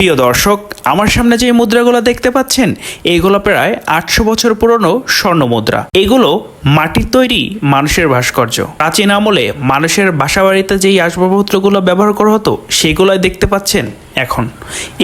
প্রিয় দর্শক, আমার সামনে যে মুদ্রাগুলো দেখতে পাচ্ছেন এইগুলো প্রায় 800 বছর পুরনো স্বর্ণ মুদ্রা। এগুলো মাটির তৈরি মানুষের ভাস্কর্য। প্রাচীন আমলে মানুষের বাসাবাড়িতে যেই আসবাবপত্রগুলো ব্যবহার করা হতো সেগুলোই দেখতে পাচ্ছেন এখন।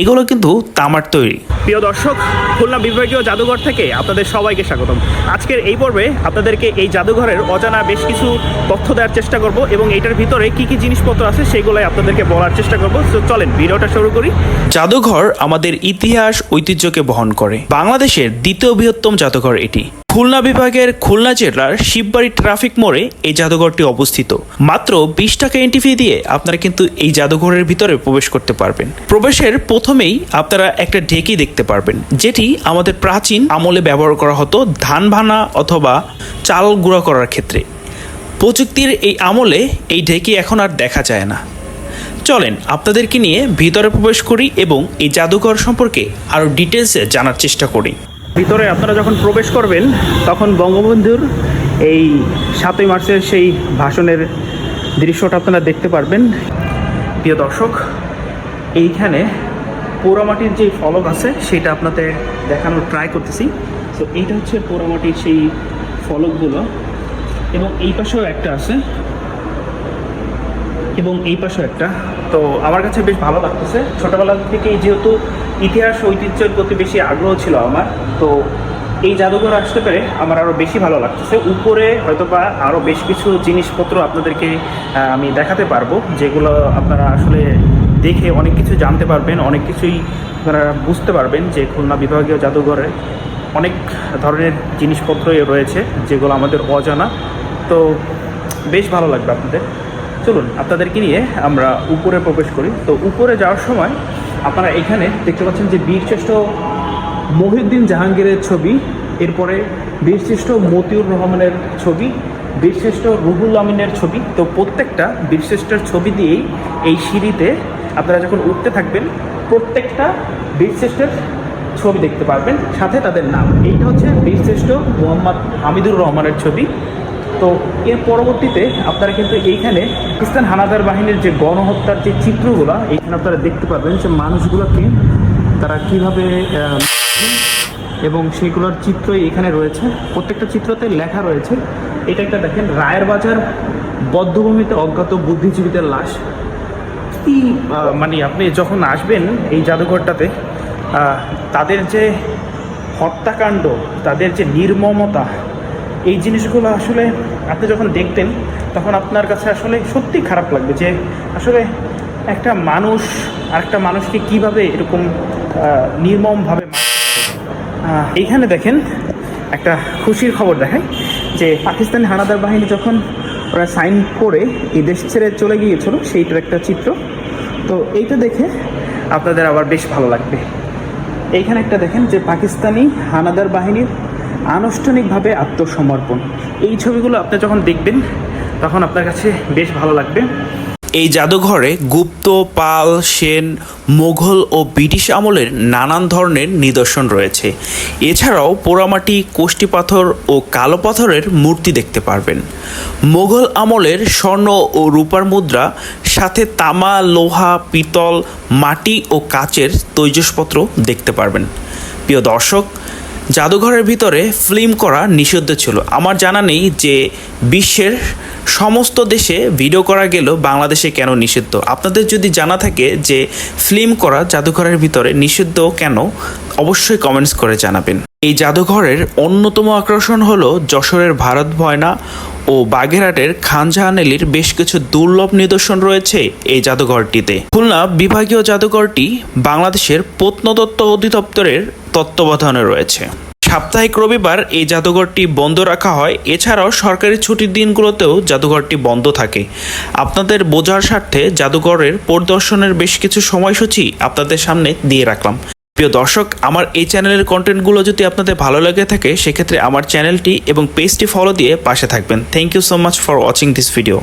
এগুলো কিন্তু তামার তৈরি। প্রিয় দর্শক, খুলনা বিভাগীয় জাদুঘর থেকে আপনাদের সবাইকে স্বাগতম। আজকের এই পর্বে আপনাদেরকে এই জাদুঘরের অজানা বেশ কিছু তথ্য দেওয়ার চেষ্টা করব এবং এটার ভিতরে কি কি জিনিসপত্র আছে সেগুলোই আপনাদেরকে বলার চেষ্টা করব। তো চলেন ভিডিওটা শুরু করি। জাদুঘর আমাদের ইতিহাস ঐতিহ্যকে বহন করে। বাংলাদেশের দ্বিতীয় বৃহত্তম জাদুঘর এটি। খুলনা বিভাগের খুলনা জেলার শিববাড়ি ট্রাফিক মোড়ে এই জাদুঘরটি অবস্থিত। মাত্র 20 টাকা এন্ট্রি ফি দিয়ে আপনারা কিন্তু এই জাদুঘরের ভিতরে প্রবেশ করতে পারবেন। প্রবেশের প্রথমেই আপনারা একটা ঢেকি দেখতে পারবেন, যেটি আমাদের প্রাচীন আমলে ব্যবহার করা হতো ধান ভানা অথবা চাল গুঁড়া করার ক্ষেত্রে। প্রযুক্তির এই আমলে এই ঢেকি এখন আর দেখা যায় না। চলেন আপনাদেরকে নিয়ে ভিতরে প্রবেশ করি এবং এই জাদুঘর সম্পর্কে আরও ডিটেলসে জানার চেষ্টা করি। ভিতরে আপনারা যখন প্রবেশ করবেন তখন বঙ্গবন্ধুর এই 7ই মার্চের সেই ভাষণের দৃশ্যটা আপনারা দেখতে পারবেন। প্রিয় দর্শক, এইখানে পোড়ামাটির যে ফলক আছে সেটা আপনাদের দেখানোর ট্রাই করতেছি। তো এইটা হচ্ছে পোড়ামাটির সেই ফলকগুলো, এবং এই পাশেও একটা আছে এবং এই পাশেও একটা। তো আমার কাছে বেশ ভালো লাগতেছে। ছোটোবেলা থেকেই যেহেতু ইতিহাস ঐতিহ্যের প্রতি বেশি আগ্রহ ছিল আমার, তো এই জাদুঘর আসতে পেরে আমার আরও বেশি ভালো লাগতেছে। উপরে হয়তোবা আরও বেশ কিছু জিনিসপত্র আপনাদেরকে আমি দেখাতে পারবো, যেগুলো আপনারা আসলে দেখে অনেক কিছু জানতে পারবেন, অনেক কিছুই আপনারা বুঝতে পারবেন যে খুলনা বিভাগীয় জাদুঘরে অনেক ধরনের জিনিসপত্রই রয়েছে যেগুলো আমাদের অজানা। তো বেশ ভালো লাগবে আপনাদের। চলুন আপনাদেরকে নিয়ে আমরা উপরে প্রবেশ করি। তো উপরে যাওয়ার সময় আপনারা এখানে দেখতে পাচ্ছেন যে বীরশ্রেষ্ঠ মহিউদ্দিন জাহাঙ্গীরের ছবি, এরপরে বীরশ্রেষ্ঠ মতিউর রহমানের ছবি, বীরশ্রেষ্ঠ রুহুল আমিনের ছবি। তো প্রত্যেকটা বীরশ্রেষ্ঠের ছবি দিয়েই এই সিঁড়িতে আপনারা যখন উঠতে থাকবেন প্রত্যেকটা বীরশ্রেষ্ঠের ছবি দেখতে পারবেন, সাথে তাদের নাম। এইটা হচ্ছে বীরশ্রেষ্ঠ মোহাম্মদ হামিদুর রহমানের ছবি। তো এর পরবর্তীতে আপনারা কিন্তু এইখানে পাকিস্তান হানাদার বাহিনীর যে গণহত্যার যে চিত্রগুলো এইখানে আপনারা দেখতে পাবেন, যে মানুষগুলোকে তারা কীভাবে, এবং সেইগুলোর চিত্রই এখানে রয়েছে। প্রত্যেকটা চিত্রতে লেখা রয়েছে। এটা একটা দেখেন, রায়ের বাজার বদ্ধভূমিতে অজ্ঞাত বুদ্ধিজীবীদের লাশ। কি মানে আপনি যখন আসবেন এই জাদুঘরটাতে, তাদের যে হত্যাকাণ্ড, তাদের যে নির্মমতা, এই জিনিসগুলো আসলে আপনি যখন দেখতেন তখন আপনার কাছে আসলে সত্যি খারাপ লাগবে যে আসলে একটা মানুষ আর একটা মানুষকে কীভাবে এরকম নির্মমভাবে এইখানে দেখেন একটা খুশির খবর দেখায় যে পাকিস্তানি হানাদার বাহিনী যখন ওরা সাইন করে এই দেশ ছেড়ে চলে গিয়েছিল সেইটার একটা চিত্র। তো এইটা দেখে আপনাদের আবার বেশ ভালো লাগবে। এইখানে একটা দেখেন যে পাকিস্তানি হানাদার বাহিনীর আনুষ্ঠানিকভাবে আত্মসমর্পণ। এই ছবিগুলো আপনি যখন দেখবেন তখন আপনার কাছে বেশ ভালো লাগবে। এই জাদুঘরে গুপ্ত, পাল, সেন, মোঘল ও ব্রিটিশ আমলের নানান ধরনের নিদর্শন রয়েছে। এছাড়াও পোড়ামাটি, কোষ্টি পাথর ও কালো পাথরের মূর্তি দেখতে পারবেন। মোঘল আমলের স্বর্ণ ও রূপার মুদ্রা, সাথে তামা, লোহা, পিতল, মাটি ও কাচের তৈজসপত্র দেখতে পারবেন। প্রিয় দর্শক, জাদুঘরের ভিতরে ফিল্ম করা নিষিদ্ধ ছিল। আমার জানা নেই যে বিশ্বের সমস্ত দেশে ভিডিও করা গেলেও বাংলাদেশে কেন নিষিদ্ধ। আপনাদের যদি জানা থাকে যে ফিল্ম করা জাদুঘরের ভিতরে নিষিদ্ধ কেন, অবশ্যই কমেন্টস করে জানাবেন। এই জাদুঘরের অন্যতম আকর্ষণ হলো যশোরের ভারত ভয়না ও বাগেরহাটের খানজাহান আলীর বেশ কিছু দুর্লভ নিদর্শন রয়েছে এই জাদুঘরটিতে। খুলনা বিভাগীয় জাদুঘরটি বাংলাদেশের প্রত্নতত্ত্ব অধিদপ্তরের তত্ত্বাবধানে রয়েছে। সাপ্তাহিক রবিবার এই জাদুঘরটি বন্ধ রাখা হয়। এছাড়াও সরকারি ছুটির দিনগুলোতেও জাদুঘরটি বন্ধ থাকে। আপনাদের বোঝার স্বার্থে জাদুঘরের পরিদর্শনের বেশ কিছু সময়সূচি আপনাদের সামনে দিয়ে রাখলাম। প্রিয় দর্শক, আমার এই চ্যানেলের কন্টেন্টগুলো যদি আপনাদের ভালো লেগে থাকে সেক্ষেত্রে আমার চ্যানেলটি এবং পেজটি ফলো দিয়ে পাশে থাকবেন। Thank you so much for watching this video.